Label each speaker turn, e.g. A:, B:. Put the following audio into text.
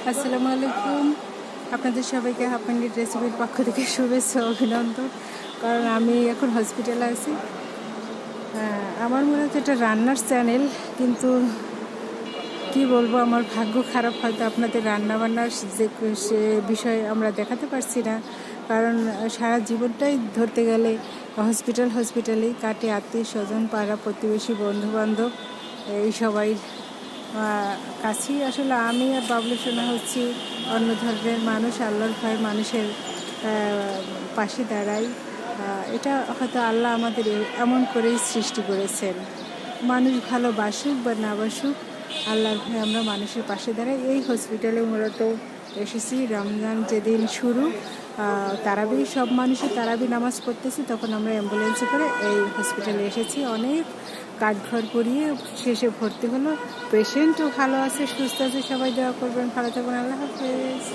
A: আসসালামু আলাইকুম। আপনাদের সবাইকে হাফ মিনিট রেসিপির পক্ষ থেকে শুভেচ্ছা অভিনন্দন। কারণ আমি এখন হসপিটালে আছি। আমার মনে হচ্ছে এটা রান্নার চ্যানেল, কিন্তু কি বলবো, আমার ভাগ্য খারাপ। হয়তো আপনাদের রান্নাবান্নার সে বিষয়ে আমরা দেখাতে পারছি না, কারণ সারা জীবনটাই ধরতে গেলে হসপিটালেই কাটে। আত্মীয় স্বজন, পাড়া প্রতিবেশী, বন্ধুবান্ধব, এই সবাই কাছেই। আসলে আমি আর বাবলু সোনা হচ্ছি অন্য ধরনের মানুষ, আল্লাহর ভয় মানুষের পাশে দাঁড়াই। এটা হয়তো আল্লাহ আমাদের এমন করেই সৃষ্টি করেছেন। মানুষ ভালোবাসুক বা না বাসুক, আল্লাহর ভয়ে আমরা মানুষের পাশে দাঁড়াই। এই হসপিটালে মূলত এসেছি রমজান যেদিন শুরু, সব মানুষই তারাবি নামাজ পড়তেছি, তখন আমরা অ্যাম্বুলেন্সে করে এই হসপিটালে এসেছি। অনেক কাঠঘর করিয়ে শেষে ভর্তি হলো। পেশেন্টও ভালো আছে, সুস্থ আছে। সবাই দোয়া করবেন, ভালো থাকবেন। আল্লাহ হাফেজ।